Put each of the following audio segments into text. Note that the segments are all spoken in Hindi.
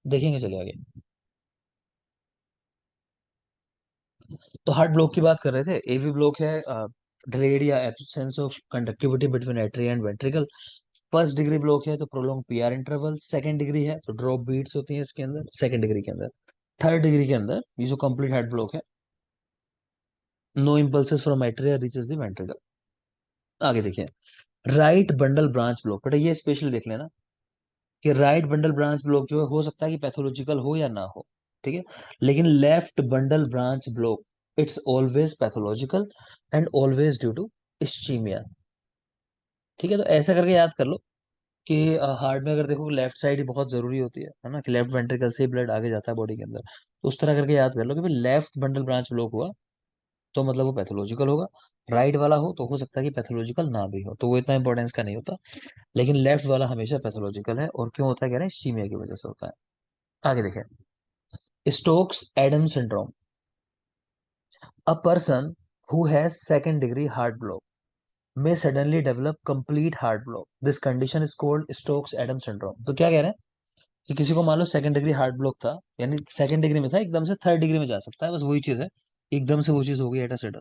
देखेंगे, चलिए आगे। तो हार्ट ब्लॉक की बात कर रहे थे। एवी ब्लॉक है डिलेड या absence of conductivity between atria and ventricle. First degree block है तो prolong PR interval. Second degree है तो ड्रॉप बीट्स होती हैं इसके अंदर, सेकंड डिग्री के अंदर। थर्ड डिग्री के अंदर ये जो कंप्लीट हार्ट ब्लॉक है, no impulses from atria reaches the ventricle. आगे देखिए, राइट बंडल ब्रांच ब्लॉक। बेटा ये स्पेशल देख लेना कि राइट बंडल ब्रांच ब्लॉक जो है हो सकता है कि पैथोलॉजिकल हो या ना हो, ठीक है। लेकिन left bundle branch block it's always pathological and always due to ischaemia. ठीक है, तो ऐसा करके याद कर लो कि हार्ट में अगर देखो लेफ्ट साइड ही बहुत जरूरी होती है ना, कि लेफ्ट वेंट्रिकल से ब्लड आगे जाता है बॉडी के अंदर। तो उस तरह करके याद कर लो कि भाई लेफ्ट बंडल ब्रांच ब्लॉक हुआ तो मतलब वो पैथोलॉजिकल होगा। राइट वाला हो तो हो सकता है कि पैथोलॉजिकल ना भी हो, तो वो इतना इंपॉर्टेंस का नहीं होता। लेकिन लेफ्ट वाला हमेशा पैथोलॉजिकल है, और क्यों होता है कह रहे हैं, इस्चीमिया की वजह से होता है। आगे देखें, Stokes Adam syndrome. A person who has second degree heart block may suddenly develop complete heart block. This condition is called Stokes Adams syndrome. तो क्या कह रहे हैं कि किसी को मान लो सेकंड डिग्री हार्ट ब्लॉक था, यानी सेकंड डिग्री में था, एकदम से थर्ड डिग्री में जा सकता है, बस वही चीज है। एकदम से वो चीज हो गई एट अ सडन,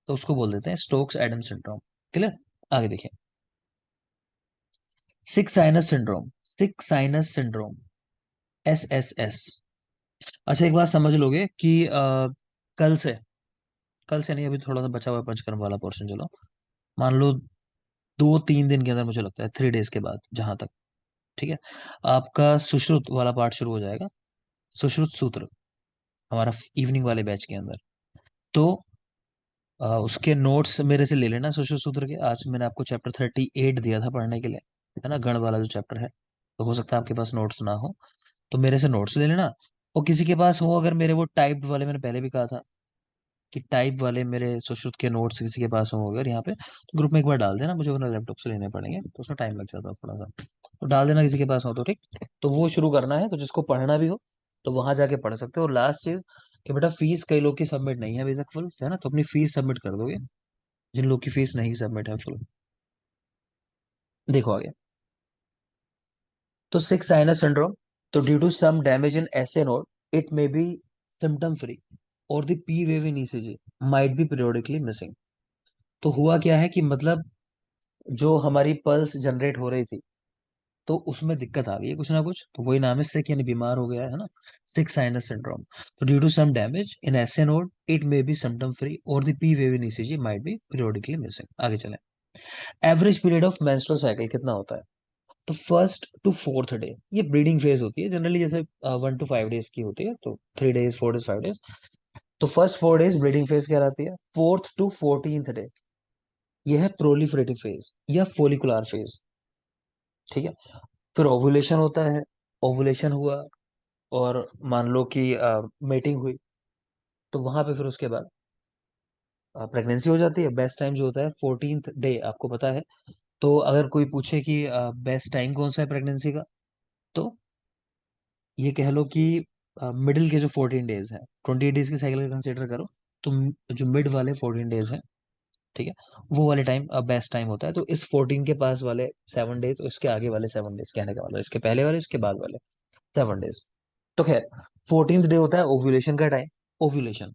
तो उसको बोल देते हैं स्टोक्स एडम सिंड्रोम। क्लियर। आगे देखिए, सिक साइनस सिंड्रोम। सिक साइनस सिंड्रोम, SSS। अच्छा एक बात समझ लोगे कि कल से कल से नहीं, अभी थोड़ा सा बचा हुआ है पंचकर्म वाला पोर्शन, चलो मान लो 2-3 दिन के अंदर, मुझे लगता है 3 डेज के बाद जहां तक, ठीक है, आपका सुश्रुत वाला पार्ट शुरू हो जाएगा। सुश्रुत सूत्र हमारा इवनिंग वाले बैच के अंदर। तो उसके नोट्स मेरे से ले लेना सुश्रुत सूत्र के। आज मैंने आपको चैप्टर 38 दिया था पढ़ने के लिए, है ना, गण वाला जो चैप्टर है। तो हो सकता है आपके पास नोट्स ना हो, तो मेरे से नोट्स ले लेना। और किसी के पास हो अगर मेरे वो टाइप्ड वाले, मैंने पहले भी कहा था कि टाइप वाले मेरे सुश्रुत के नोट्स किसी के पास हो अगर यहाँ पे, तो ग्रुप में एक बार डाल देना, मुझे वरना लैपटॉप से लेने पड़ेंगे तो उसमें टाइम लग जाता है थोड़ा सा। तो डाल देना किसी के पास हो तो, ठीक। तो वो शुरू करना है, तो जिसको पढ़ना भी हो तो वहां जाके पढ़ सकते हो। और लास्ट चीज कि बेटा फीस कई लोग की सबमिट नहीं है अभी तक फुल, है ना, तो अपनी फीस सबमिट कर दोगे जिन लोग की फीस नहीं सबमिट है फुल। देखो आगे, तो सिक्स साइनस सिंड्रोम। तो due to some damage in SA node it may be symptom free और the P wave in ECG might be periodically missing. तो हुआ क्या है कि मतलब जो हमारी पल्स जनरेट हो रही थी, तो उसमें दिक्कत आ गई है कुछ ना कुछ, तो वही नाम है सिक, यानी बीमार हो गया है ना, सिक साइनस सिंड्रोम। तो due to some damage in SA node it may be symptom free और the P wave in ECG might be periodically missing. आगे चलें। Average period of menstrual cycle कितना होता है? तो फर्स्ट टू फोर्थ डे ये ब्रीडिंग फेज होती है जनरली, जैसे 1 to 5 डेज की होती है, तो 3 डेज 4 डेज 5 डेज। तो फर्स्ट 4 डेज ब्रीडिंग फेज कहलाती है। फोर्थ टू 14th डे ये है प्रोलिफरेटिव फेज या फोलिकुलर फेज, ठीक है। फिर ओवुलेशन होता है, ओवुलेशन हुआ और मान लो कि मेटिंग हुई, तो वहां पे फिर उसके बाद प्रेगनेंसी हो जाती है। बेस्ट टाइम जो होता है 14th डे, आपको पता है। तो अगर कोई पूछे कि बेस्ट टाइम कौन सा है प्रेगनेंसी का, तो ये कह लो कि मिडिल के जो 14 डेज हैं, 28 डेज की साइकिल का कंसिडर करो, तो जो मिड वाले 14 डेज हैं, ठीक है, वो वाले टाइम बेस्ट टाइम होता है। तो इस 14 के पास वाले 7 डेज, उसके आगे वाले 7 डेज, कहने का मतलब इसके पहले वाले इसके बाद वाले 7 डेज। तो खैर 14th डे होता है ओव्यूलेशन का time. Ovulation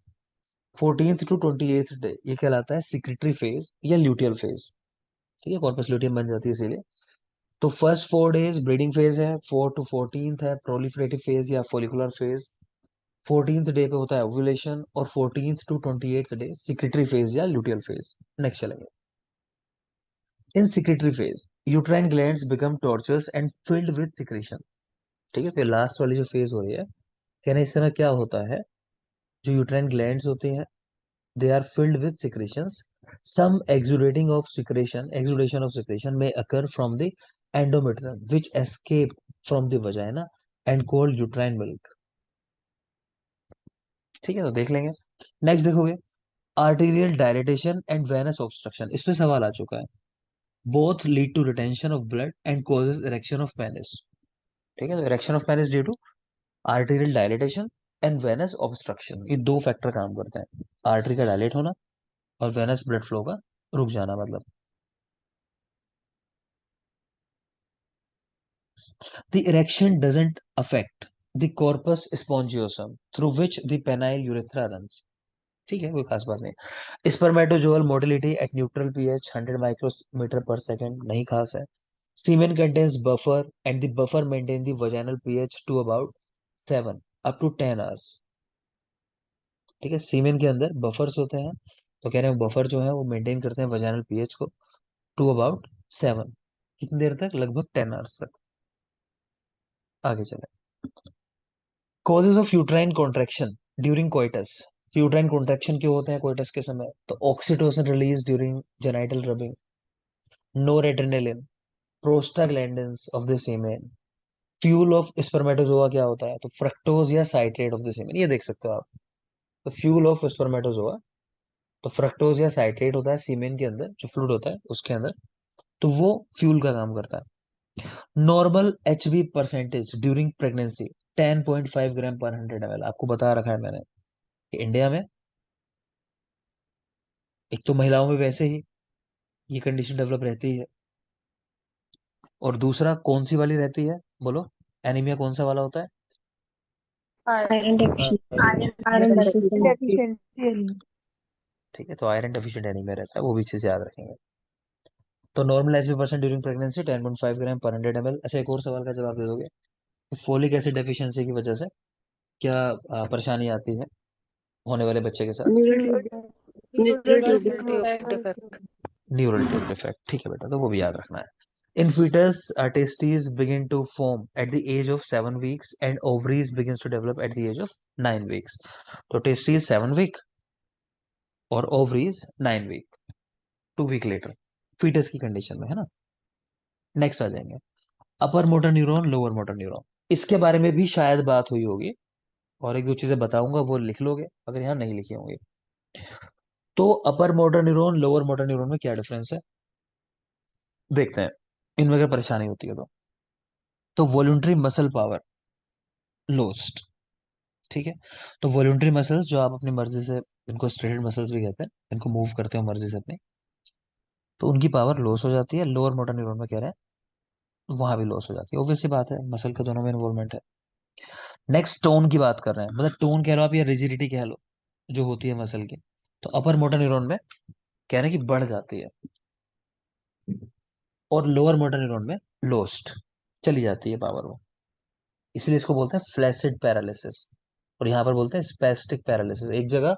14th to 28th day ये कहलाता है सिक्रेटरी फेज या ल्यूटियल फेज, ठीक है, कॉर्पस ल्यूटियम बन जाती है इसीलिए। तो फर्स्ट 4 डेज ब्रीडिंग फेज है, 4 to 14th है प्रोलिफरेटिव फेज या फोलिकुलर फेज। 14th डे पे होता है ओव्यूलेशन, और 14th to 28th day secretory phase या ल्यूटियल फेज। नेक्स्ट चलेंगे। In secretory phase uterine glands become tortuous and filled with secretion. ठीक है, फिर लास्ट वाली जो फेज हो रही है, कहना इस समय क्या होता है, जो यूट्राइन ग्लैंड्स होती हैं they are filled with secretions. Some exudation of secretion may occur from the endometrium which escape from the vagina and called uterine milk। ठीक है, तो देख लेंगे। नेक्स्ट देखोगे, arterial dilatation and venous obstruction, इस पे सवाल आ चुका है। Both lead to retention of blood and causes erection of penis. ठीक है, तो erection of penis due to arterial dilatation and venous obstruction, ये दो फैक्टर काम करते हैं, आर्टरी का डायलेट होना और वेनस ब्लड फ्लो का रुक जाना मतलब। The erection doesn't affect the corpus spongiosum through which the penile urethra runs. ठीक है, कोई खास बात नहीं। Spermatozoal motility at neutral pH 100 micrometre per second, नहीं खास है। Semen contains buffer and the buffer maintain the vaginal pH to about 7 up to 10 hours. ठीक है, सीमेन के अंदर बफर्स होते हैं, तो कह रहे हैं बफर जो है वो मेंटेन करते हैं वजाइनल पीएच को टू अबाउट 7, कितनी देर तक, लगभग 10 आवर्स तक। आगे चले। Causes of uterine contraction during coitus. Uterine contraction क्यों होते हैं कोइटस के समय? तो oxytocin release during genital rubbing, noradrenaline, prostaglandins of the semen. Fuel of spermatozoa क्या होता है? तो फ्रक्टोज या साइट्रेट ऑफ द सीमेन, ये देख सकते हो आप। तो फ्यूल ऑफ स्पर्मेटोजोआ, तो फ्रक्टोज या साइट्रेट होता है सीमेन के अंदर, जो फ्लूइड होता है उसके अंदर, तो वो फ्यूल का काम करता है। Normal HB percentage during pregnancy 10.5 ग्राम पर 100 ml, आपको बता रखा है मैंने कि इंडिया में एक तो महिलाओं में वैसे ही ये कंडीशन डेवलप रहती है, और दूसरा कौन सी वाली रहती है, बोलो? एनीमिया कौन सा वाला होता है? Iron deficiency. Iron iron deficiency. Deficiency. ठीक है, तो आयरन डेफिशिएंट एनीमिया रहता है, वो भी चीज याद रखेंगे। तो normal HB percent during pregnancy 10.5 ग्राम पर 100 ml। अच्छा, एक और सवाल का जवाब दे दोगे? फोलिक एसिड डेफिशिएंसी की वजह से क्या परेशानी आती है होने वाले बच्चे के साथ? Neural tuber defect. Neural tube defect, ठीक है बेटा, तो वो भी याद रखना है। In fetus, testes begin to form at the age of 7 weeks and ovaries begins to develop at the age of 9 weeks. तो testes 7 week और ovaries 9 week, 2 week later, fetus की कंडीशन में, है ना। नेक्स्ट आ जाएंगे, अपर motor neuron, lower motor neuron. इसके बारे में भी शायद बात हुई होगी, और एक दो चीजें बताऊंगा, वो लिख लोगे अगर यहाँ नहीं लिखी होंगी। तो अपर motor neuron, lower motor neuron में क्या डिफरेंस है, देखते हैं। इनमें अगर परेशानी होती है तो वॉलुंटरी मसल पावर लोस्ट। ठीक है, तो वॉलुंटरी मसल्स जो आप अपनी मर्जी से, इनको स्ट्रेटेड मसल्स भी कहते हैं, इनको मूव करते हो मर्जी से अपनी, तो उनकी पावर लॉस हो जाती है। लोअर मोटर न्यूरॉन में कह रहे हैं वहां भी लॉस हो जाती है, ऑब्वियस सी बात है, मसल के दोनों में इन्वॉल्वमेंट है। नेक्स्ट टोन की बात कर रहे हैं, मतलब टोन कह लो आप या रिजिडिटी कह लो जो होती है मसल की, तो अपर मोटर न्यूरॉन में कह रहे हैं कि बढ़ जाती है, और लोअर मोटर न्यूरॉन में लोस्ट, चली जाती है पावर वो। इसलिए इसको बोलते हैं फ्लैसिड पैरालिसिस, और यहाँ पर बोलते हैं स्पेस्टिक पैरालिसिस। एक जगह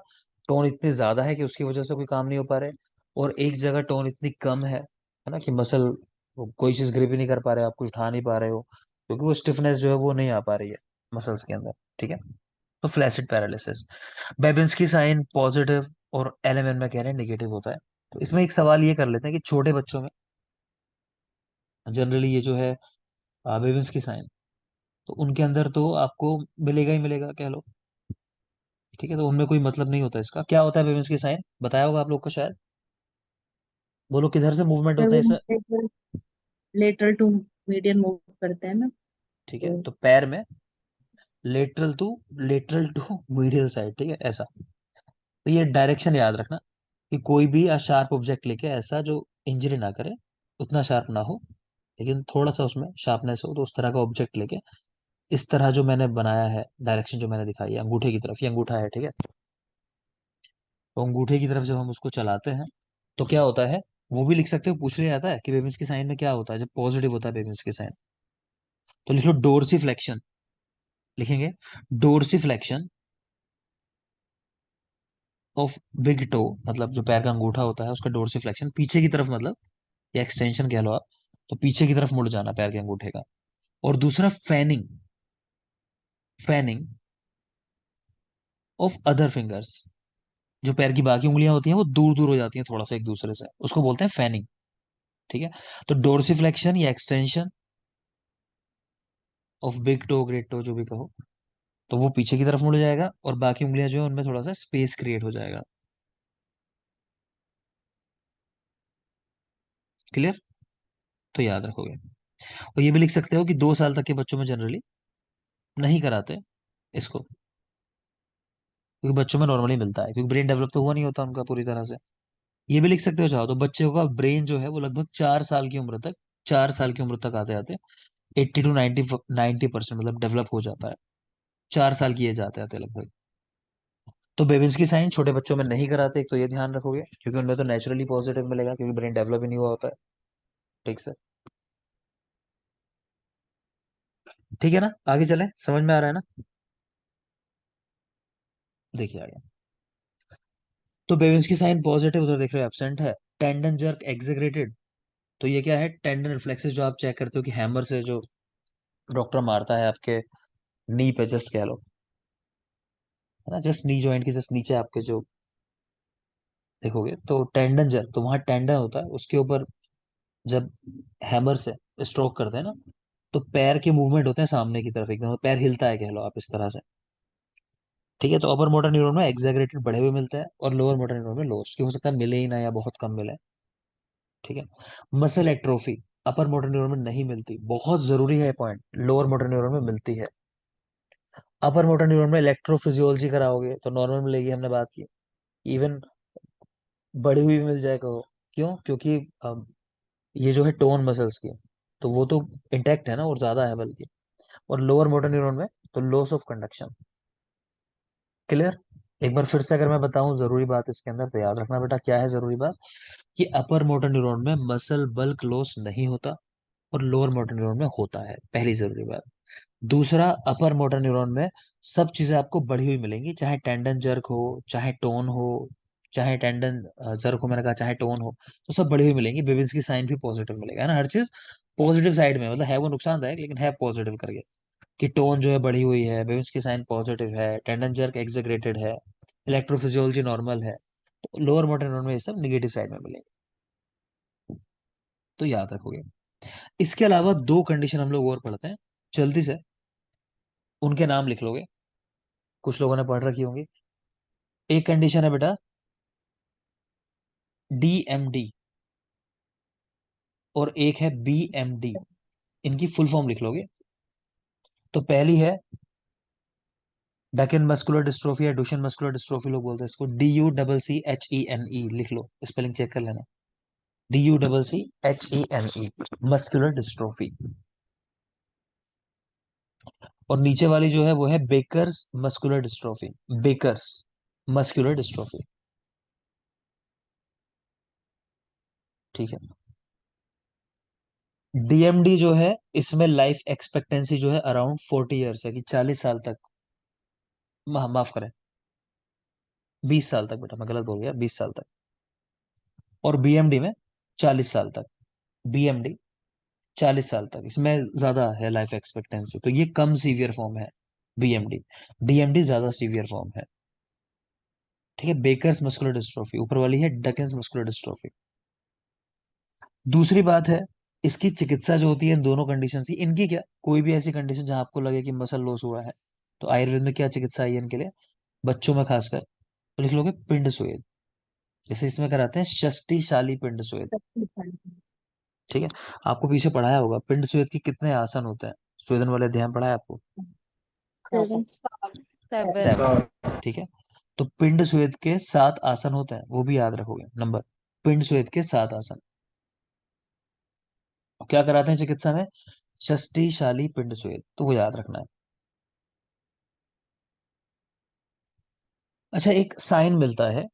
टोन इतनी ज्यादा है कि उसकी वजह से कोई काम नहीं हो पा रहे, और एक जगह टोन इतनी कम है ना, कि मसल कोई चीज ग्रिप ही नहीं कर पा रहे, आप कुछ उठा नहीं पा रहे हो, क्योंकि वो स्टिफनेस जो है वो नहीं आ पा रही है मसल्स के अंदर। ठीक है, तो flaccid paralysis. Babinski sign positive और एलएमएन में कह रहे हैं नेगेटिव होता है। तो इसमें एक सवाल ये कर लेते हैं कि छोटे बच्चों में जनरली ये जो है बेबिंस्की साइन, तो उनके अंदर तो आपको मिलेगा ही मिलेगा कह लो। ठीक है, तो उनमें कोई मतलब नहीं होता इसका। क्या होता है बेबिंस्की साइन, बताया होगा आप लोग को शायद, बोलो किधर से मूवमेंट जब होता है वो इसमें? लेटरल टू मीडियन मूव करते हैं ना, ठीक है, तो तो पैर में लेटरल टू मीडियल साइड, ठीक है ऐसा। तो ये डायरेक्शन याद रखना कि कोई भी शार्प ऑब्जेक्ट लेके ऐसा जो इंजरी ना करे, उतना शार्प ना हो, लेकिन थोड़ा सा उसमें शार्पनेस हो, तो उस तरह का ऑब्जेक्ट लेके इस तरह जो मैंने बनाया है, डायरेक्शन जो मैंने दिखाई है अंगूठे की तरफ, ये अंगूठा है, ठीक है, तो अंगूठे की तरफ जब हम उसको चलाते हैं तो क्या होता है, वो भी लिख सकते हो, पूछ लिया जाता है कि बेबिंस के साइन में क्या होता है जब पॉजिटिव होता है बेबिंस के साइन। तो लिख लो डोर्सिफ्लेक्शन, लिखेंगे डोर्सिफ्लेक्शन ऑफ बिग टो, मतलब जो पैर का अंगूठा होता है उसका डोर्सिफ्लेक्शन पीछे की तरफ, मतलब या एक्सटेंशन कह लो आप, तो पीछे की तरफ मुड़ जाना पैर के अंगूठे का। और दूसरा fanning, fanning of other fingers, जो पैर की बाकी उंगलियां होती हैं वो दूर दूर हो जाती हैं थोड़ा सा एक दूसरे से, उसको बोलते हैं फैनिंग। ठीक है, तो डोर्सिफ्लेक्शन या extension of big toe, great toe, जो भी कहो, तो वो पीछे की तरफ मुड़ जाएगा, और बाकी उंगलियां जो है उनमें थोड़ा सा स्पेस क्रिएट हो जाएगा। क्लियर? तो याद रखोगे। और ये भी लिख सकते हो कि 2 साल तक के बच्चों में जनरली नहीं कराते इसको, क्योंकि बच्चों में नॉर्मली मिलता है, क्योंकि ब्रेन डेवलप तो हुआ नहीं होता उनका पूरी तरह से। ये भी लिख सकते हो चाहो तो, बच्चों का ब्रेन जो है वो लगभग 4 साल की उम्र तक, 4 साल की उम्र तक आते आते 80 to 90 90% मतलब डेवलप हो जाता है। 4 साल की एज आते आते लगभग। तो बेबिंस्की साइन छोटे बच्चों में नहीं कराते, एक तो ये ध्यान रखोगे, क्योंकि उनमें तो नेचुरली पॉजिटिव मिलेगा, क्योंकि ब्रेन डेवलप ही नहीं हुआ होता है। ठीक से, ठीक है ना, आगे चले, समझ में आ रहा है ना? देखिए आगे। तो बेबिंस्की साइन पॉजिटिव, उधर देख रहे हो एब्सेंट है। टेंडन जर्क एग्जेगरेटेड, तो ये क्या है? टेंडन रिफ्लेक्सेस जो आप चेक करते हो कि हैमर से जो डॉक्टर मारता है आपके नी पे, जस्ट कह लो, है ना, जस्ट नी जॉइंट के जस्ट नीचे आपके जो देखोगे तो टेंडन जर्क, तो वहां टेंडन होता है उसके ऊपर, जब हैमर से स्ट्रोक करते हैं ना, तो पैर के मूवमेंट होते हैं सामने की तरफ एकदम, पैर हिलता है कह लो आप इस तरह से। ठीक है, तो अपर मोटर न्यूरॉन में एग्जैगरेटेड बढ़े हुए मिलते हैं, और लोअर मोटर न्यूरॉन में लॉस, की हो सकता है मिले ही ना या बहुत कम मिले। ठीक है। मसल एट्रोफी अपर मोटर न्यूरॉन में नहीं मिलती, बहुत जरूरी है पॉइंट, लोअर मोटर न्यूरॉन में मिलती है। अपर मोटर न्यूरॉन में इलेक्ट्रोफिजियोलॉजी कराओगे तो नॉर्मल मिलेगी, हमने बात की। इवन बढ़ी हुई भी मिल जाएगा वो। क्यों? क्योंकि ये जो है टोन मसल्स की, तो वो तो इंटैक्ट है ना, और ज्यादा है बल्कि। और लोअर मोटर न्यूरॉन में तो लॉस ऑफ कंडक्शन। क्लियर? एक बार फिर से अगर मैं बताऊं जरूरी बात इसके अंदर, तो याद रखना बेटा, क्या है जरूरी बात? कि अपर मोटर न्यूरॉन में मसल बल्क लॉस नहीं होता, और लोअर मोटर न्यूरॉन में होता है, पहली जरूरी बात। दूसरा, अपर मोटर न्यूरॉन में सब चीजें आपको बढ़ी हुई मिलेंगी, चाहे टेंडन जर्क हो, चाहे टोन हो, चाहे टेंडन जर्क हो, मैंने कहा चाहे टोन हो, तो सब बढ़ी हुई मिलेंगी। बेबिंस्की साइन भी पॉजिटिव मिलेगा, है ना, हर चीज पॉजिटिव साइड में, मतलब है वो नुकसानदायक लेकिन है पॉजिटिव करके, कि टोन जो है बढ़ी हुई है, बेबिंस्की साइन पॉजिटिव है, टेंडन जर्क एक्सेग्रेटेड है, इलेक्ट्रोफिजियोलॉजी नॉर्मल है। तो लोअर मोटर न्यूरॉन में ये सब निगेटिव साइड में मिलेंगे, तो याद रखोगे। इसके अलावा दो कंडीशन हम लोग और पढ़ते हैं, जल्दी से उनके नाम लिख लोगे, कुछ लोगों ने पढ़ रखी होंगी। एक कंडीशन है बेटा डीएमडी, और एक है बीएमडी। इनकी फुल फॉर्म लिख लोगे। तो पहली है डकिन मस्कुलर डिस्ट्रोफी या डुशेन मस्कुलर डिस्ट्रोफी, लोग बोलते हैं इसको, DUCCHENE, लिख लो, स्पेलिंग चेक कर लेना। DUCCHENE, muscular dystrophy. और नीचे वाली जो है वो है Becker's muscular dystrophy, Becker's muscular dystrophy. ठीक है। डीएमडी जो है, इसमें लाइफ एक्सपेक्टेंसी जो है अराउंड 40 ईयर्स है, कि 40 साल तक, माफ करें, 20 साल तक, बेटा मैं गलत बोल गया, 20 साल तक। और बीएमडी में 40 साल तक, बीएमडी 40 साल तक, इसमें ज्यादा है लाइफ एक्सपेक्टेंसी, तो ये कम सीवियर फॉर्म है बीएमडी। डीएमडी ज्यादा सीवियर फॉर्म है। ठीक है, बेकर्स मस्कुलर डिस्ट्रोफी ऊपर वाली है, डकिंस मस्कुलर डिस्ट्रोफी। दूसरी बात है, इसकी चिकित्सा जो होती है इन दोनों कंडीशन की, इनकी क्या, कोई भी ऐसी कंडीशन जहां आपको लगे कि मसल लॉस हुआ है, तो आयुर्वेद में क्या चिकित्सा है इनके लिए, बच्चों में खासकर, तो लिख लोगे पिंड स्वेद। जैसे इसमें कराते हैं षष्टिशाली पिंड स्वेद। ठीक है। आपको पीछे पढ़ाया होगा पिंड स्वेद के कितने आसन होते हैं, स्वेदन वाले अध्याय में पढ़ाया आपको। 7 7 7। ठीक है। तो पिंड स्वेद के 7 आसन होते हैं, वो भी याद रखोगे नंबर, पिंड स्वेद के 7 आसन। क्या कराते हैं चिकित्सा में? षष्टिशाली पिंड स्वेद, तो वो याद रखना है। अच्छा, एक साइन मिलता है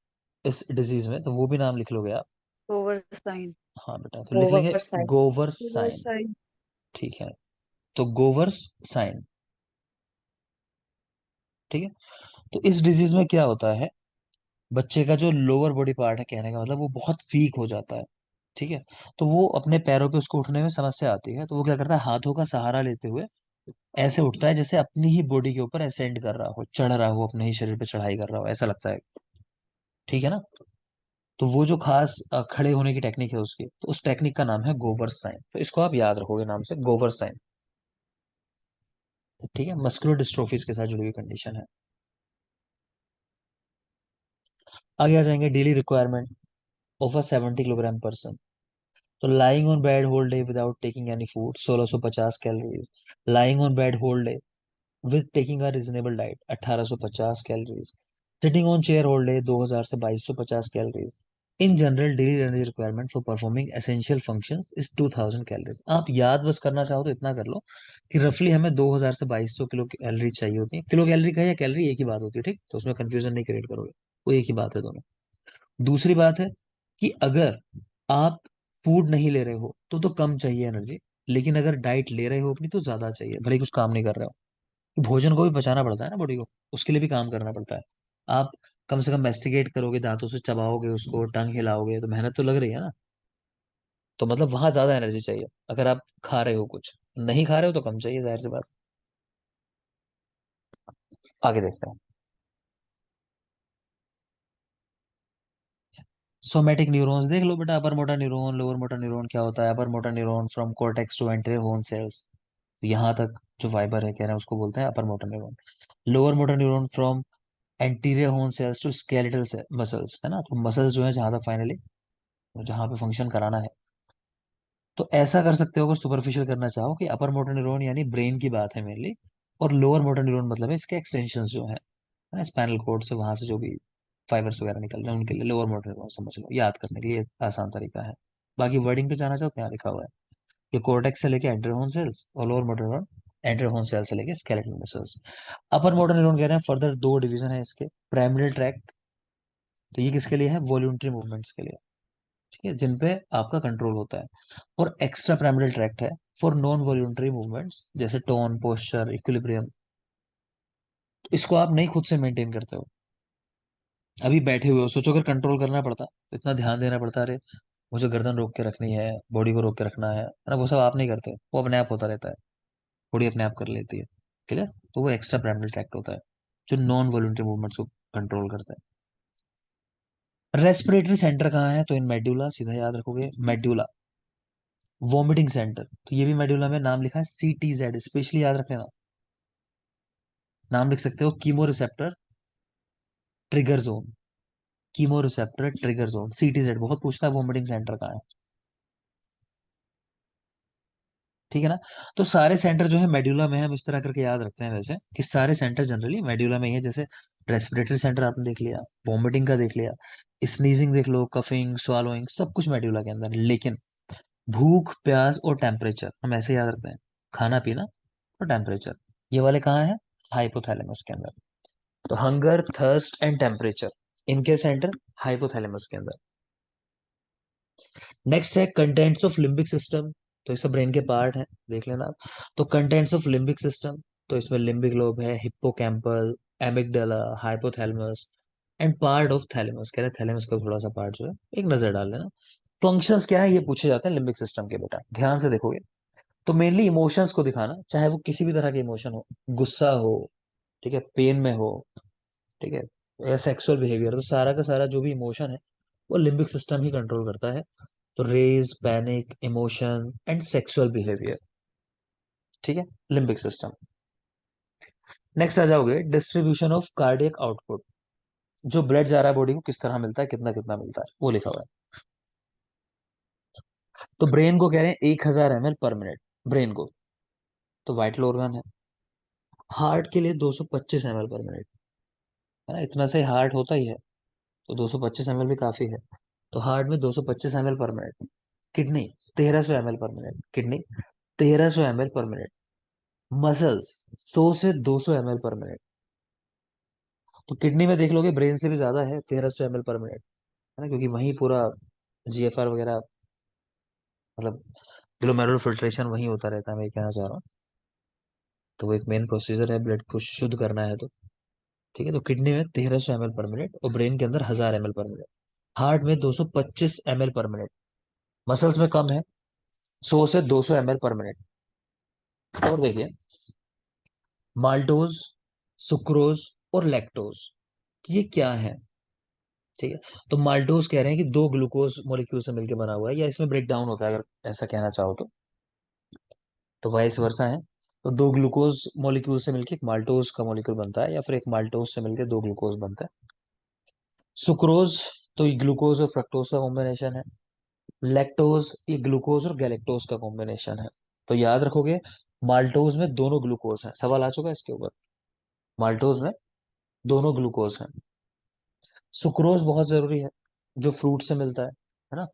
इस डिजीज में, तो वो भी नाम लिख लोगे आप। ओवर साइन हाँ बेटा, तो लिख लेंगे Oversight. गोवर्स साइन। साइन ठीक है, तो गोवर्स साइन। ठीक है। तो इस डिजीज में क्या होता है, बच्चे का जो लोअर बॉडी पार्ट है, कहने का मतलब वो बहुत वीक हो जाता है। ठीक है। तो वो अपने पैरों पे उसको उठने में समस्या आती है, तो वो क्या करता है, हाथों का सहारा लेते हुए ऐसे उठता है जैसे अपनी ही बॉडी के ऊपर असेंड कर रहा हो, चढ़ रहा हो, अपने ही शरीर पे चढ़ाई कर रहा हो, ऐसा लगता है। ठीक है ना? तो वो जो खास खड़े होने की टेक्निक है उसकी, तो उस टेक्निक का नाम है गोबर साइन, तो इसको आप याद रखोगे नाम से, गोबर साइन। ठीक है, मस्कुलर डिस्ट्रोफीज के साथ जुड़ी हुई कंडीशन है। आगे आ जाएंगे, daily requirement of a 70 kilogram person. तो lying on bed whole day without taking any food, 1650 calories. Lying on bed whole day with taking a reasonable diet, 1850 calories. Sitting on chair whole day, 2000 से 2250 calories. In general daily energy requirement for performing essential functions is 2000 calories. आप याद बस करना चाहो तो इतना कर लो कि रफली हमें 2000 से 2200 किलो कैलोरी चाहिए होती है। किलो कैलोरी का या कैलोरी एक ही बात होती है, ठीक, तो उसमें कंफ्यूजन नहीं क्रिएट करोगे, वो एक ही बात है दोनों। दूसरी बात है कि अगर आप फूड नहीं ले रहे हो तो कम चाहिए एनर्जी, लेकिन अगर डाइट ले रहे हो अपनी तो ज्यादा चाहिए, भले ही कुछ काम नहीं कर रहे हो। भोजन को भी पचाना पड़ता है ना बॉडी को, उसके लिए भी काम करना पड़ता है। आप कम से कम मेस्टिकेट करोगे, दांतों से चबाओगे उसको, टंग हिलाओगे, तो मेहनत तो लग रही है ना। तो मतलब वहां ज्यादा एनर्जी चाहिए। अगर आप खा रहे हो कुछ, नहीं खा रहे हो तो कम चाहिए, जाहिर सी बात। आगे देखते हैं। सोमेटिक न्यूरॉन्स देख लो बेटा, upper motor neuron, lower motor neuron क्या होता है। Upper motor neuron from cortex to anterior horn cells, यहाँ तक जो फाइबर है कह रहे हैं उसको बोलते हैं upper motor neuron. Lower motor neuron from anterior horn cells to skeletal muscles, है ना, तो मसल्स जो है जहां तक फाइनली जहां पे फंक्शन कराना है। तो ऐसा कर सकते हो अगर सुपरफिशियल करना चाहो कि अपर मोटर न्यूरॉन यानी ब्रेन की बात है मेनली, और लोअर मोटर न्यूरॉन मतलब है इसके एक्सटेंशन जो है ना, स्पाइनल कोड से वहां से जो भी फाइबर्स वगैरह निकल रहे हैं उनके लिए लोअर मोटर न्यूरॉन समझ लो, याद करने के लिए आसान तरीका है। बाकी वर्डिंग पे जाना चाहो क्या लिखा हुआ है, ये कोर्टेक्स से लेके एंटेरियर हॉर्न सेल्स, और lower motor neuron anterior horn cell से लेके skeletal muscles. Upper motor neuron कह रहे हैं फर्दर दो डिवीजन है इसके, प्राइमरी ट्रैक्ट, तो ये किसके लिए है, वॉल्यूंटरी मूवमेंट्स के लिए, ठीक है, जिन पे आपका कंट्रोल होता है। और एक्स्ट्रा प्राइमरी ट्रैक्ट है फॉर नॉन वॉल्यूंटरी मूवमेंट्स, जैसे टोन, पोस्चर, इक्विलिब्रियम। तो इसको आप नहीं खुद से मेंटेन करते हो, अभी बैठे हुए हो, सोचो अगर कंट्रोल करना पड़ता तो इतना ध्यान देना पड़ता, अरे मुझे गर्दन रोक के रखनी है, बॉडी को रोक के रखना है ना, वो सब आप नहीं करते, वो अपने आप होता रहता है, बॉडी अपने आप कर लेती है। क्लियर, तो वो एक्स्ट्रा प्राइमरी ट्रैक्ट होता है जो नॉन वॉल्यूंटरी मूवमेंट्स को कंट्रोल करता है। रेस्पिरेटरी सेंटर कहाँ है, तो इन मेड्यूला, सीधा याद रखोगे मेड्यूला। वॉमिटिंग सेंटर, तो ये भी मेड्यूला में नाम लिखा है CTZ, स्पेशली याद रख लेना। नाम लिख सकते हो chemo receptor trigger zone, chemo receptor trigger zone CTZ, बहुत पूछता है वॉमिटिंग सेंटर कहाँ है, ठीक है ना। तो सारे सेंटर जो है मेड्यूला में है, हम इस तरह करके याद रखते हैं वैसे कि सारे सेंटर जनरली मेड्यूला में ही है। जैसे रेस्पिरेटरी सेंटर आपने देख लिया, वॉमिटिंग का देख लिया, स्नीजिंग देख लो, कफिंग, स्वालोइंग, सब कुछ मेड्यूला के अंदर है। लेकिन भूख, प्यास और टेम्परेचर हम ऐसे याद रखते हैं, खाना पीना और टेम्परेचर, ये वाले कहाँ है, हाइपोथैलेमस के अंदर। तो हंगर, थर्स्ट एंड टेम्परेचर, इनके सेंटर हाइपोथैलेमस के अंदर। नेक्स्ट है कंटेंट्स ऑफ लिम्बिक सिस्टम, तो ये सब ब्रेन के पार्ट है, देख लेना आप। तो कंटेंट्स ऑफ लिम्बिक सिस्टम, तो इसमें लिम्बिक लोब है, hippocampal, amygdala, hypothalamus and part of thalamus, कह रहे थैलेमस का थोड़ा सा पार्ट जो है, एक नजर डाल लेना। फंक्शंस क्या है ये पूछे जाते हैं लिम्बिक सिस्टम के, बेटा ध्यान से देखोगे तो मेनली इमोशंस को दिखाना, चाहे वो किसी भी तरह के इमोशन हो, गुस्सा हो, ठीक है, पेन में हो, ठीक है, या सेक्सुअल बिहेवियर, तो सारा का सारा जो भी इमोशन है वो लिम्बिक सिस्टम ही कंट्रोल करता है। तो rage, panic, emotion and sexual behaviour, ठीक है, लिम्बिक सिस्टम। नेक्स्ट आ जाओगे डिस्ट्रीब्यूशन ऑफ कार्डियक आउटपुट, जो ब्लड जा रहा है बॉडी को किस तरह मिलता है, कितना कितना मिलता है, वो लिखा हुआ है। तो ब्रेन को कह रहे हैं 1000 ml पर मिनट, ब्रेन को, तो वाइटल ऑर्गन है। हार्ट के लिए 225 ml पर मिनट, है ना, इतना से हार्ट होता ही है, तो 225 ml भी काफी है। तो हार्ट में 225 ml पर मिनट। किडनी 1300 ml पर मिनट, किडनी 1300 ml पर मिनट। मसल्स 100 से 200 ml पर मिनट। तो किडनी में देख लोगे ब्रेन से भी ज्यादा है, 1300 ml पर मिनट, है ना, क्योंकि वहीं पूरा GFR वगैरह, मतलब ग्लोमेरुलर फिल्ट्रेशन वहीं होता रहता है, मैं ये कहना चाह रहा हूँ। तो वो एक मेन प्रोसीजर है ब्लड को शुद्ध करना है तो, ठीक है। तो किडनी में 1300 ml पर मिनट और ब्रेन के अंदर 1000 ml पर मिनट। हार्ट में 225 ml पर मिनट, मसल्स में कम है, 100 से 200 ml पर मिनट। और देखिए माल्टोज, सुक्रोज और लैक्टोज, ये क्या है, ठीक है। तो माल्टोज कह रहे हैं कि दो ग्लूकोज मॉलिक्यूल से मिलकर बना हुआ है, या इसमें ब्रेक डाउन होता है अगर ऐसा कहना चाहो तो वाइस वर्सा है। तो दो ग्लूकोज मॉलिक्यूल से मिलकर एक माल्टोज का मॉलिक्यूल बनता है, या फिर एक माल्टोज से मिलकर दो ग्लूकोज बनता है। सुक्रोज, तो ये ग्लूकोज और फ्रक्टोज का कॉम्बिनेशन है। लैक्टोज, ये ग्लूकोज और गैलेक्टोज का कॉम्बिनेशन है। तो याद रखोगे माल्टोज में दोनों ग्लूकोज हैं, सवाल आ चुका है इसके ऊपर, माल्टोज में दोनों ग्लूकोज हैं। सुक्रोज बहुत जरूरी है, जो फ्रूट से मिलता है ना।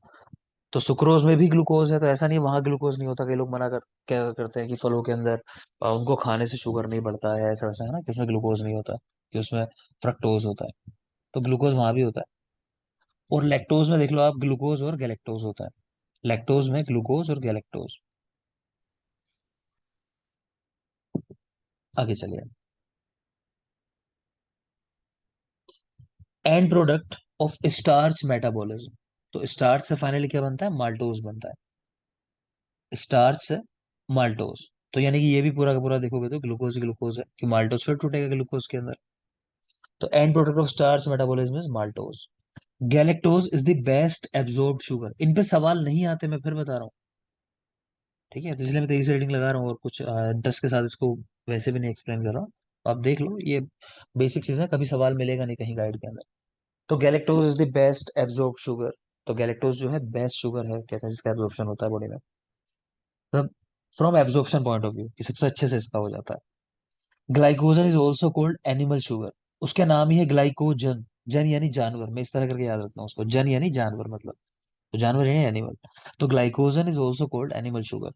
तो सुक्रोज में भी ग्लूकोज है, तो ऐसा नहीं है वहां ग्लूकोज नहीं होता। कई लोग मना कर क्या करते हैं कि फलों के अंदर उनको खाने से शुगर नहीं बढ़ता है, ऐसा वैसा है ना, कि उसमें ग्लूकोज नहीं होता, कि उसमें फ्रक्टोज होता है। तो ग्लूकोज वहां भी होता है। और लैक्टोज में देख लो आप, ग्लूकोज और गैलेक्टोज होता है। लैक्टोज में ग्लूकोज और गैलेक्टोज। आगे चलिए। And product of starch metabolism. तो स्टार्च से फाइनली क्या बनता है, माल्टोज बनता है। स्टार्च से माल्टोज। तो यानी कि ये भी पूरा का पूरा देखोगे तो ग्लूकोज ग्लूकोज है, कि माल्टोज फिर टूटेगा ग्लूकोज के अंदर। तो end product of starch metabolism is maltose. Galactose is the best absorbed sugar. इन पे सवाल नहीं आते, मैं फिर बता रहा हूँ। ठीक है, तो इसलिए मैं तेजी से रीडिंग लगा रहा हूँ और कुछ इंटरेस्ट के साथ इसको वैसे भी नहीं एक्सप्लेन कर रहा हूँ। तो आप देख लो, ये बेसिक चीज है, कभी सवाल मिलेगा नहीं कहीं गाइड के अंदर। तो galactose is the best absorb sugar. तो गैलेक्टोज जो है बेस्ट शुगर है, कहते हैं जिसका एब्जॉर्प्शन होता है बॉडी में। मतलब from absorption point of view, कि सबसे अच्छे से इसका हो जाता है। Glycogen is also called animal sugar. उसका नाम ही है ग्लाइकोजन। जन यानी जानवर, मैं इस तरह करके याद रखता हूँ उसको, जन यानी जानवर मतलब, तो जानवर यानी एनिमल। तो glycogen is also called animal sugar.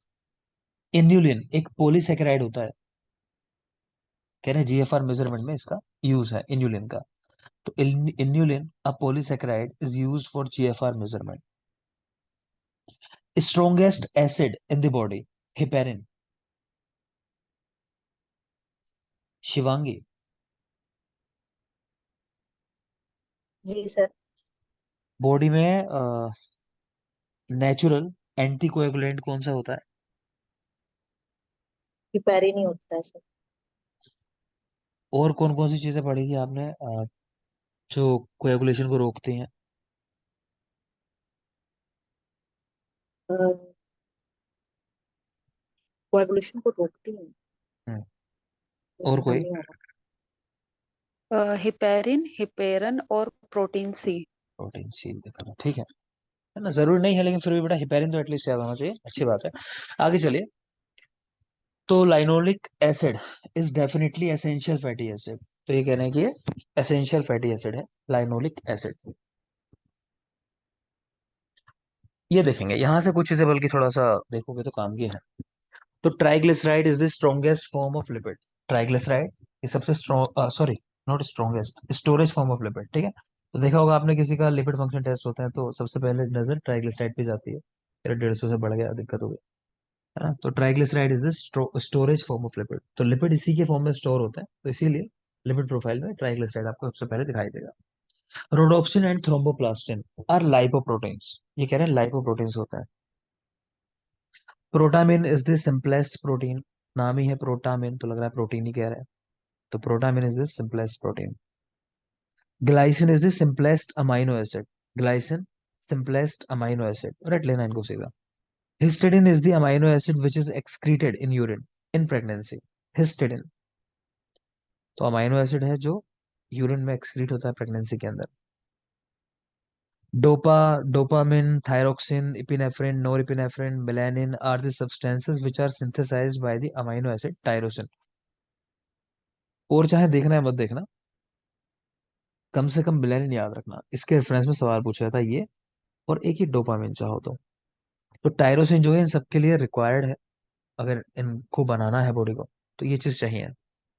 Inulin एक पोलीसेकेराइड होता है, कह रहे हैं जीएफआर मेजरमेंट में इसका यूज है इन्युलिन का। तो inulin a polysaccharide is use for GFR measurement. Strongest acid in the body, heparin. Shivangi, जी सर। बॉडी में नेचुरल एंटीकोएगुलेंट कौन सा होता है? हिपैरिन नहीं होता है सर। और कौन कौन सी चीजें पढ़ी थी आपने जो कोएगुलेशन को रोकती हैं? कोएगुलेशन को रोकती है। हम्म, तो और ध्यान कोई? नहीं आ रहा। हिपेरिन, हिपेरन और प्रोटीन सी। प्रोटीन सी देखा, ठीक है ना, जरूरी नहीं है लेकिन फिर भी बेटा हिपेरिन तो एटलीस्ट याद होना चाहिए, अच्छी बात है। आगे चलिए। तो linoleic acid is definitely essential fatty acid. तो ये कह रहे हैं कि ये एसेंशियल फैटी एसिड है, लाइनोलिक एसिड। ये देखेंगे यहाँ से कुछ चीजें, बल्कि थोड़ा सा देखोगे तो काम की है। तो triglyceride is the strongest form of lipid. Triglyceride ये सबसे strong, sorry, not strongest, storage form of lipid, ठीक है। तो देखा होगा आपने, किसी का लिपिड फंक्शन टेस्ट होता है तो सबसे पहले नजर ट्राइग्लिसराइड पे जाती है। फिर 150 से बढ़ गया, दिक्कत हो गई, है ना। तो triglyceride is the storage form of lipid. तो लिपिड इसी के फॉर्म में स्टोर होता है, तो इसीलिए लिपिड प्रोफाइल में ट्राइग्लिसराइड आपको सबसे पहले दिखाई देगा। Rhodopsin and thromboplastin are lipoproteins. ये कह रहे हैं लाइपोप्रोटीन्स होता है। Protamine is the simplest protein. नाम ही है प्रोटामिन, तो लग रहा है प्रोटीन ही कह रहा है। तो protamine is the simplest protein. Glycine is the simplest amino acid. Glycine simplest amino acid, रट लेना इनको सीधा। Histidine is the amino acid which is excreted in urine in pregnancy. Histidine तो अमाइनो एसिड है जो यूरिन में एक्सक्रीट होता है प्रेगनेंसी के अंदर। Dopa dopamine, thyroxine, epinephrine, norepinephrine, melanin are the substances which are synthesised by the amino acid tyrosine. और चाहे देखना है मत देखना, कम से कम मेलानिन याद रखना, इसके रेफरेंस में सवाल पूछा था ये। और एक ही डोपामिन चाहो तो टायरोसिन जो है इन सबके लिए रिक्वायर्ड है, अगर इनको बनाना है बॉडी को, तो ये चीज चाहिए।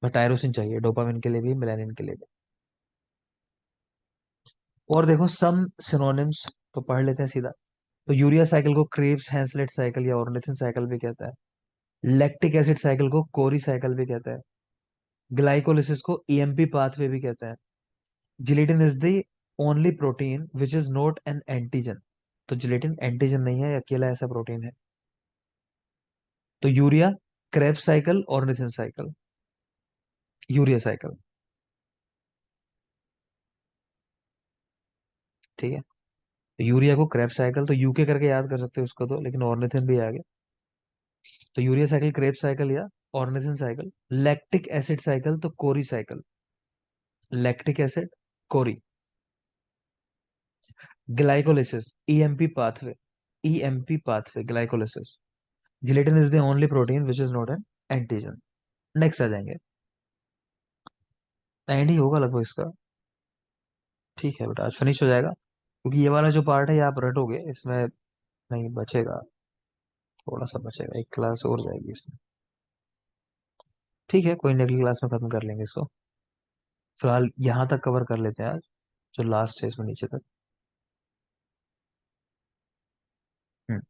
बट टायरोसिन चाहिए डोपामिन के लिए भी, मेलानिन के लिए भी। और देखो सम सिनोनिम्स, तो पढ़ लेते हैं सीधा। तो यूरिया साइकिल को क्रेब्स हैंसलेट साइकिल या ऑर्निथिन साइकिल भी कहता है। लैक्टिक एसिड साइकिल को कोरी साइकिल भी कहता है। ग्लाइकोलिसिस को ईएमपी पाथवे भी कहता है। Gelatin is the only protein which is not an antigen. तो जिलेटिन एंटीजन नहीं है, अकेला ऐसा प्रोटीन है। तो urea Krebs cycle, ornithine cycle, urea cycle, ठीक है। तो यूरिया को क्रेब्स साइकिल तो यूके करके याद कर सकते हो उसको, तो लेकिन ऑर्निथिन भी आ गया। तो यूरिया साइकिल क्रेब्स साइकिल या ornithine cycle. Lactic acid cycle तो Cori cycle. Lactic acid Cori. Glycolysis EMP pathway, EMP pathway glycolysis. Gelatin is the only protein which is not an antigen. Next आ जाएंगे, एंड ही होगा लगभग इसका। ठीक है बेटा, आज फिनिश हो जाएगा। क्योंकि ये वाला जो पार्ट है ये आप रटोगे, इसमें नहीं बचेगा, थोड़ा सा बचेगा, एक क्लास और जाएगी इसमें। ठीक है, कोई नहीं, अगली क्लास में खत्म कर लेंगे इसको। फिलहाल यहाँ तक कवर कर लेते हैं आज, जो लास्ट है इसमें नीचे तक। हम्म।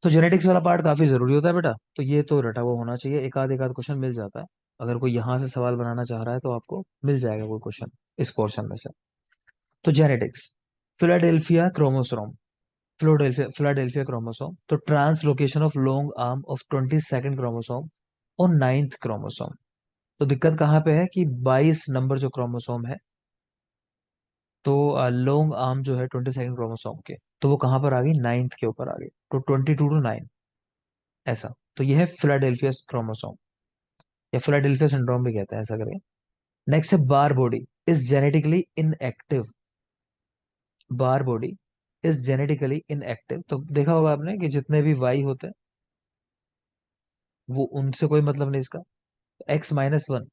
तो जेनेटिक्स वाला पार्ट काफी जरूरी होता है बेटा, तो ये तो रटा हुआ होना चाहिए, एक आध क्वेश्चन मिल जाता है। अगर कोई यहाँ से सवाल बनाना चाह रहा है तो आपको मिल जाएगा कोई क्वेश्चन इस पोर्शन में से। तो genetics, Philadelphia chromosome, Philadelphia chromosome, तो translocation of long arm of 22nd chromosome और 9th क्रोमोसोम। तो दिक्कत कहाँ पे है कि 22 नंबर जो क्रोमोसोम है, तो लॉन्ग आर्म जो है 22nd क्रोमोसोम के, तो वो कहाँ पर आ गई, 9th के ऊपर आ गई, तो 22 to 9 ऐसा। तो ये है फिलाडेल्फिया क्रोमोसोम, या फिलाडेल्फिया सिंड्रोम भी कहते हैं, ऐसा करें। नेक्स्ट है Barr body is genetically inactive, Barr body is genetically inactive. तो देखा होगा आपने कि जितने भी वाई होते हैं वो उनसे कोई मतलब नहीं इसका, X-1,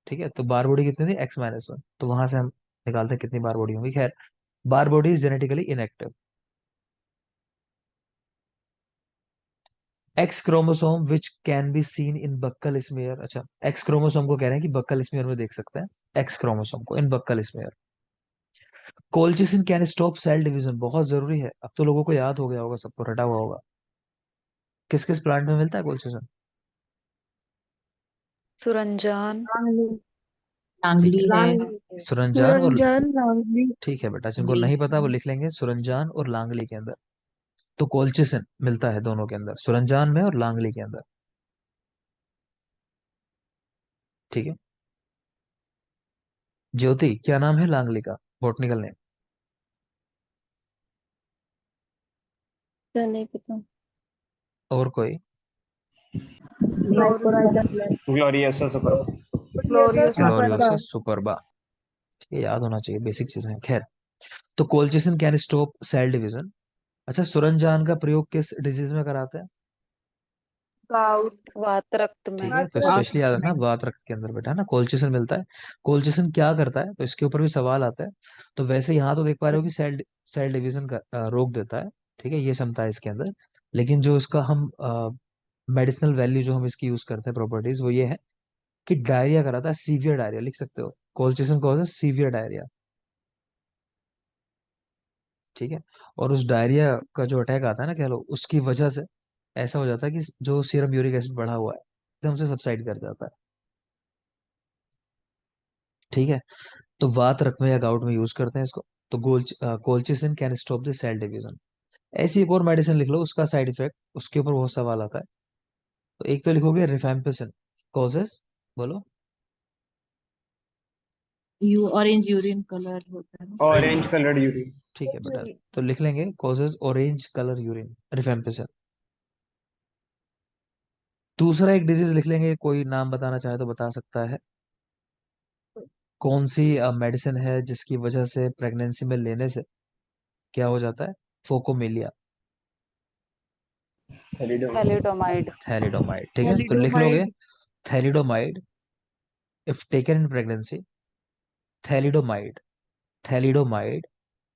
ठीक है। तो बार बॉडी कितनी थी, X-1, तो वहां से हम निकालते हैं कितनी बार बॉडी होंगी। खैर, Barr body is genetically inactive. X chromosome which can be seen in buccal smear, अच्छा एक्स क्रोमोसोम को कह रहे हैं कि बक्कल स्मेयर में देख सकते हैं, एक्स क्रोमोसोम को in buccal smear. Colchicine can stop cell division, बहुत जरूरी है, अब तो लोगों को याद हो गया होगा, सबको रटा हुआ होगा। किस किस प्लांट में मिलता है कोल्चिसिन? सुरंजान, ठीक लांगली है, है। सुरंजान और, रंजन लावली। ठीक है बेटा, जिनको लांगली। नहीं पता वो लिख लेंगे, सुरंजान और लांगली के अंदर। तो कोल्चिसिन मिलता है दोनों के अंदर, सुरंजान में और लांगली के अंदर, ठीक है। ज्योति, क्या नाम है लांगली का बॉटनिकल नेम? नहीं पता। और कोई? ग्लाइकोराइजा। Glorious super. ग्लोरियस हाँ, सुपरबा। ग्लोरियोसिस सुपरबा, ये याद होना चाहिए, बेसिक चीजें हैं। खैर, तो colchicine can stop cell division. अच्छा, सुरंजान का प्रयोग किस डिजीज में कराते हैं? गाउट, वात रक्त ठीक में। है, तो स्पेशली याद रखना, वात रक्त के अंदर बेटा है ना कोल्चिसिन मिलता है। कोल्चिसिन क्या करता है, तो इसके ऊपर भी सवाल आता है। तो वैसे यहाँ तो देख पा रहे हो कि सेल सेल डिवीजन का रोक देता है, ठीक है, ये क्षमता है इसके अंदर। लेकिन जो इसका हम मेडिसिनल वैल्यू जो हम इसकी यूज करते हैं, प्रॉपर्टीज, वो ये है कि डायरिया कराता है, सीवियर डायरिया लिख सकते हो, कोल्चिसिन कॉजेज सीवियर डायरिया, ठीक है। और उस डायरिया का जो अटैक आता है ना, कह लो, उसकी वजह से ऐसा हो जाता है कि जो सीरम यूरिक एसिड बढ़ा हुआ है एकदम से सबसाइड कर जाता है, ठीक है। तो वात रक्त में या गाउट में यूज करते हैं इसको। तो colchicine can stop the cell division. ऐसी एक और मेडिसिन लिख लो, उसका साइड इफेक्ट, उसके ऊपर बहुत सवाल आता है। तो एक तो लिखोगे रिफेम्पिसिन, कॉजेस, बोलो। यू ऑरेंज यूरिन कलर होता है ना। Orange coloured urine. ठीक है बेटा, तो लिख लेंगे causes orange colour urine, rifampicin. दूसरा एक डिजीज लिख लेंगे, कोई नाम बताना चाहे तो बता सकता है। कौन सी मेडिसिन है जिसकी वजह से प्रेगनेंसी में लेने से क्या हो जाता है, फोकोमेलिया, थैलिडोमाइड। थैलिडोमाइड, ठीक है। तो लिख लोगे thalidomide. Thalidomide if taken in pregnancy, thalidomide, thalidomide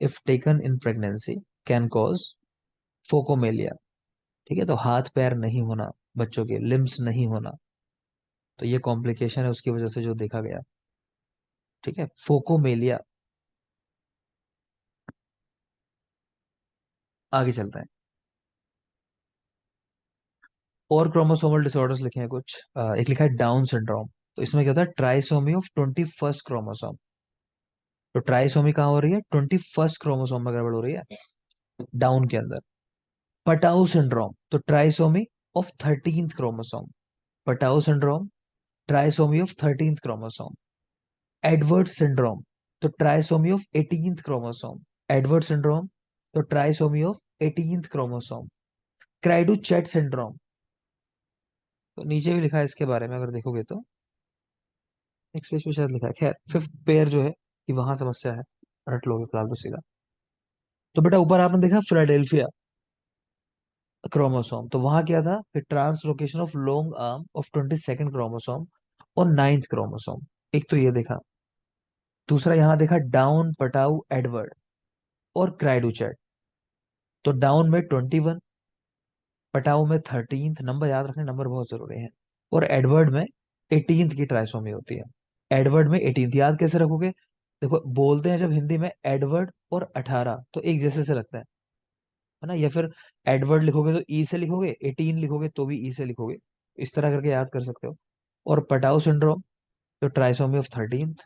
if taken in pregnancy can cause phocomelia, ठीक है। तो हाथ पैर नहीं होना, बच्चों के लिम्स नहीं होना, तो ये कॉम्प्लिकेशन है उसकी वजह से जो देखा गया, ठीक है, फोकोमेलिया। आगे चलते हैं, और क्रोमोसोमल डिसऑर्डर्स लिखे हैं कुछ। एक लिखा है डाउन सिंड्रोम, तो इसमें क्या होता है, ट्राइसोमी ऑफ 21st क्रोमोसोम। तो ट्राइसोमी कहाँ हो रही है, 21st क्रोमोसोम में गड़बड़ हो रही है, डाउन के अंदर। पटाउ सिंड्रोम, तो trisomy of 13th chromosome, Patau syndrome, trisomy of 13th chromosome. Edward syndrome, तो trisomy of 18th chromosome, Edward syndrome, तो trisomy of 18th chromosome. Cri du chat syndrome, तो नीचे भी लिखा है इसके बारे में, अगर देखोगे तो नेक्स्ट पेज पे शायद लिखा है। खैर, फिफ्थ पेयर जो है कि वहां समस्या है, रट लोगे फिलहाल तो सीधा। तो बेटा ऊपर आपने देखा फिलाडेल्फिया क्रोमोसोम, तो वहां क्या था, फिर translocation of long arm of 22nd chromosome और 9th क्रोमोसोम। एक तो ये देखा, दूसरा यहाँ देखा डाउन पटाऊ एडवर्ड और क्राइडोचैट। तो डाउन में 21, पटाऊ में 13th, नंबर याद रखने, नंबर बहुत जरूरी है। और एडवर्ड में 18th की ट्राइसोमी होती है। एडवर्ड में 18th याद कैसे रखोगे? देखो बोलते हैं जब हिंदी में एडवर्ड और 18 तो एक जैसे से लगता है ना, या फिर एडवर्ड लिखोगे तो ई से लिखोगे, 18 लिखोगे तो भी ई से लिखोगे, इस तरह करके याद कर सकते हो। और पटाउ सिंड्रोम तो ट्राइसोमी ऑफ 13th,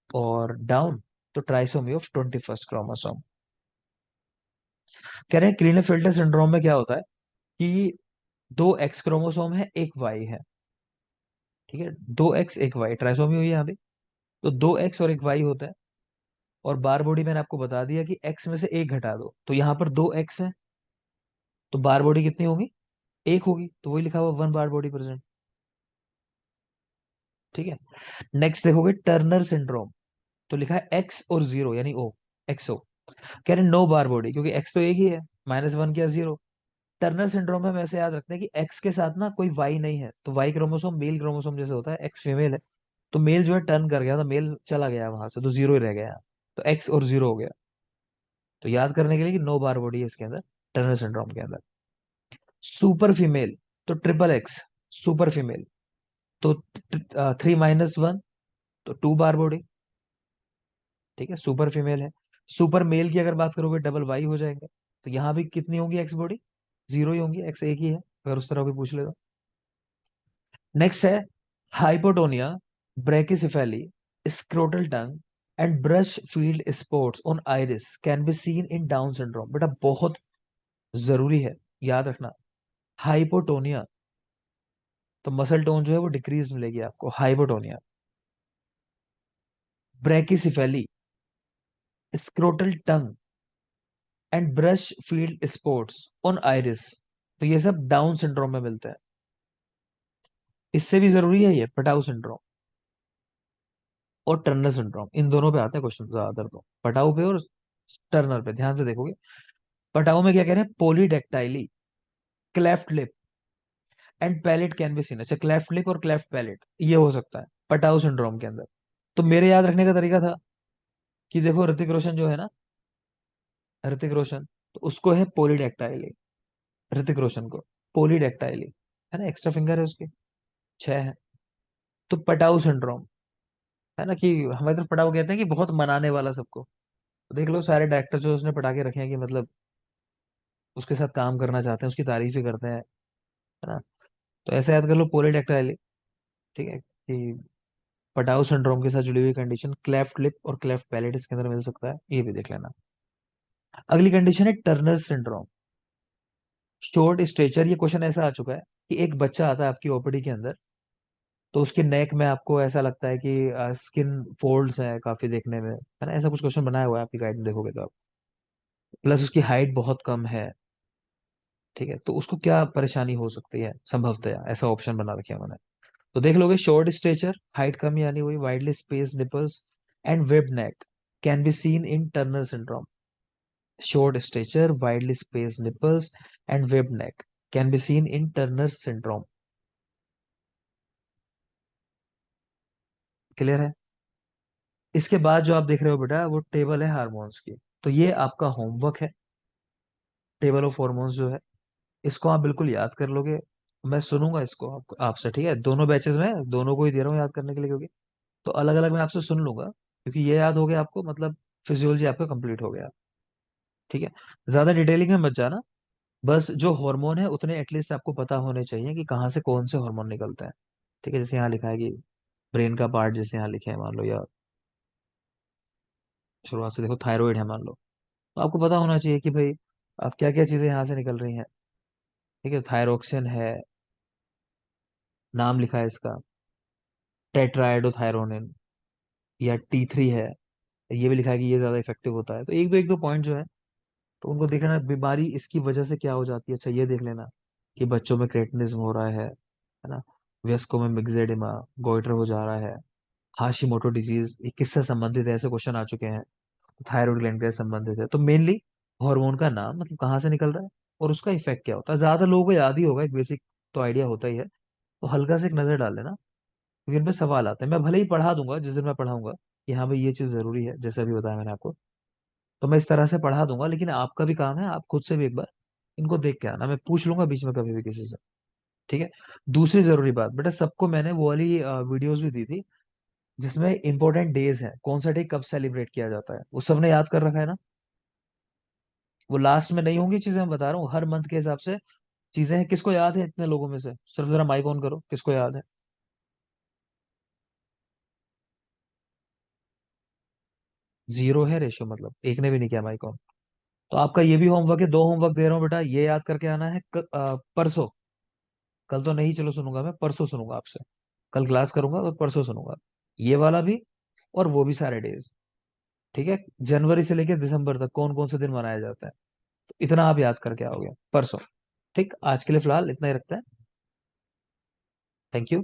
और डाउन तो ट्राइसोमी ऑफ 21st क्रोमोसोम। कह रहे हैं क्लीनेफेल्टर सिंड्रोम में क्या होता है कि दो एक्स क्रोमोसोम है, एक वाई है। ठीक है, दो एक्स एक वाई, ट्राइसोमी हुई है यहाँ पे। तो दो एक्स और एक वाई होता है। और बार बॉडी मैंने आपको बता दिया कि एक्स में से एक घटा दो, तो यहाँ पर दो एक्स है, तो बार बॉडी कितनी होगी? एक होगी, तो वही लिखा हुआ वन बार बॉडी प्रेजेंट। ठीक है, नेक्स्ट देखोगे टर्नर सिंड्रोम, तो लिखा है एक्स और जीरो यानी ओ, एक्सओ। कह रहे नो बार बॉडी, क्योंकि एक्स तो एक ही है, -1 क्या जीरो। टर्नर सिंड्रोम में हम ऐसे याद रखते हैं कि एक्स के साथ ना कोई वाई नहीं है, तो वाई क्रोमोसोम मेल क्रोमोसोम जैसे होता है, एक्स फीमेल है, तो मेल जो है टर्न कर गया, तो मेल चला गया वहां से, तो जीरो ही रह गया, तो एक्स और जीरो हो गया। तो याद करने के लिए कि नो बार बॉडी है इसके अंदर, टर्नर सिंड्रोम के अंदर। सुपर फीमेल तो ट्रिपल एक्स, सुपर फीमेल तो 3 - 1 तो 2 बार बॉडी। ठीक है, सुपर फीमेल है। सुपर मेल की अगर बात करोगे डबल वाई हो जाएंगे, तो यहाँ भी कितनी होंगी एक्स बॉडी? जीरो ही होंगी, एक्स एक ही है, अगर उस तरह भी पूछ ले तो। नेक्स्ट है hypotonia, brachycephaly, scrotal tongue and Brushfield spots on iris can be seen in Down syndrome. बेटा बहुत जरूरी है, याद रखना। हाइपोटोनिया तो मसल टोन जो है वो डिक्रीज मिलेगी आपको, hypotonia. Brachycephaly, scrotal tongue and Brushfield spots on iris, तो ये सब डाउन सिंड्रोम में मिलते हैं। इससे भी जरूरी है ये पटाउ सिंड्रोम और टर्नर सिंड्रोम, इन दोनों पे आते हैं क्वेश्चन ज्यादातर, तो पटाउ पे और टर्नर पे ध्यान से देखोगे। पटाउ में क्या कह रहे हैं? Polydactyly, cleft lip and palate can be seen. अच्छा, क्लेफ्ट लिप और क्लेफ्ट पैलेट ये हो सकता है पटाउ सिंड्रोम के अंदर। तो मेरे याद रखने का तरीका था कि देखो ऋतिक रोशन जो है ना, ऋतिक रोशन, तो उसको है पॉलीडेक्टाइली, ऋतिक रोशन को पॉलीडेक्टाइली, है ना, एक्स्ट्रा फिंगर है उसके, 6 है। तो पटाउ सिंड्रोम, है ना, कि हमारे तरफ पटाउ कहते हैं कि बहुत मनाने वाला सबको। तो देख लो सारे डायरेक्टर जो उसने पटाखे रखे हैं कि मतलब उसके साथ काम करना चाहते हैं, उसकी तारीफ ही करते हैं, है ना। तो ऐसे याद कर लो पॉलीडेक्टाइली। ठीक है, कि पटाउ सिंड्रोम के साथ जुड़ी हुई कंडीशन क्लेफ्ट लिप और क्लेफ्ट पैलेट इसके अंदर मिल सकता है, ये भी देख लेना। अगली कंडीशन है टर्नर सिंड्रोम, शॉर्ट स्टेचर। ये क्वेश्चन ऐसा आ चुका है कि एक बच्चा आता है आपकी ओपीडी के अंदर, तो उसके नेक में आपको ऐसा लगता है कि स्किन फोल्ड्स है काफी देखने में, है ना, ऐसा कुछ क्वेश्चन बनाया हुआ है आपकी गाइड में देखोगे तो आप। प्लस उसकी हाइट बहुत कम है। ठीक है, तो उसको क्या परेशानी हो सकती है संभवतया, ऐसा ऑप्शन बना रखे हैं उन्होंने। तो देख लोगे शॉर्ट स्टेचर, हाइट कम यानी हुई, widely space nipples and web neck can be seen in Turner syndrome. Short stature, widely space nipples and web neck can be seen in Turner syndrome. Clear है? इसके बाद जो आप देख रहे हो बेटा वो टेबल है हार्मोन्स की, तो ये आपका होमवर्क है, टेबल ऑफ हार्मोन्स जो है, इसको आप बिल्कुल याद कर लोगे। मैं सुनूंगा इसको आपसे, ठीक है, दोनों बैचेस में दोनों को ही दे रहा हूँ याद करने के लिए, क्योंकि तो अलग अलग मैं आपसे सुन लूंगा, क्योंकि ये याद हो गया आपको, मतलब फिजियोलॉजी आपका कंप्लीट हो गया। ठीक है, ज्यादा डिटेलिंग में मत जाना, बस जो हार्मोन है उतने एटलीस्ट आपको पता होने चाहिए कि कहाँ से कौन से हार्मोन निकलते हैं। ठीक है, जैसे यहाँ लिखा है कि ब्रेन का पार्ट जैसे यहाँ लिखे हैं मान लो, या शुरुआत से देखो थायराइड है मान लो, तो आपको पता होना चाहिए कि भाई अब क्या क्या चीजें यहाँ से निकल रही हैं। ठीक है, थायरोक्सिन है, नाम लिखा है इसका, टेट्राएडोथायरोनिन, या T3 है, ये भी लिखा है कि ये ज्यादा इफेक्टिव होता है। तो एक दो पॉइंट जो है तो उनको देख लेना, बीमारी इसकी वजह से क्या हो जाती है। अच्छा ये देख लेना कि बच्चों में क्रेटिनिज्म हो रहा है ना, वयस्कों में मिक्सेडिमा, गोइटर हो जा रहा है, हाशिमोटो डिजीज, ये किससे संबंधित है, ऐसे क्वेश्चन आ चुके हैं, थायराइड ग्लैंड से संबंधित है। तो मेनली हार्मोन का नाम, मतलब कहाँ से निकल रहा है और उसका इफेक्ट क्या होता है, ज्यादा लोगों को याद ही होगा, एक बेसिक तो आइडिया होता ही है। तो हल्का से एक नजर डाल लेना, क्योंकि इनमें सवाल आते हैं, मैं भले ही पढ़ा दूंगा जिस दिन मैं पढ़ाऊंगा, कि हाँ भाई ये चीज जरूरी है, जैसा भी बताया मैंने आपको। तो मैं इस तरह से पढ़ा दूंगा, लेकिन आपका भी काम है, आप खुद से भी एक बार इनको देख के आना, मैं पूछ लूंगा बीच में कभी भी किसी से। ठीक है। दूसरी जरूरी बात बेटा, सबको मैंने वो वाली वीडियोस भी दी थी जिसमें इंपॉर्टेंट डेज हैं, कौन सा डे कब सेलिब्रेट किया जाता है, वो सबने याद कर रखा है ना। वो लास्ट में नहीं होंगी चीजें, मैं बता रहा हूँ हर मंथ के हिसाब से चीजें हैं। किसको याद है इतने लोगों में से, सिर्फ जरा माइक ऑन करो, किसको याद है? जीरो है रेशियो, मतलब एक ने भी नहीं किया माइक ऑन। तो आपका ये भी होमवर्क है, दो होमवर्क दे रहा हूँ बेटा, ये याद करके आना है परसों। कल तो नहीं, चलो सुनूंगा, मैं परसों सुनूंगा आपसे। कल क्लास करूंगा और परसों सुनूंगा, ये वाला भी और वो भी सारे डेज। ठीक है। जनवरी से लेकर दिसंबर तक कौन कौन से दिन मनाया जाता है, तो इतना आप याद करके आओगे परसों। ठीक, आज के लिए फिलहाल इतना ही रखते हैं। Thank you.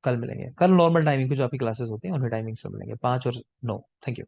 कल मिलेंगे, कल नॉर्मल टाइमिंग पे जो आपकी क्लासेस होती हैं उन्हीं टाइमिंग से मिलेंगे, 5 और 9। Thank you.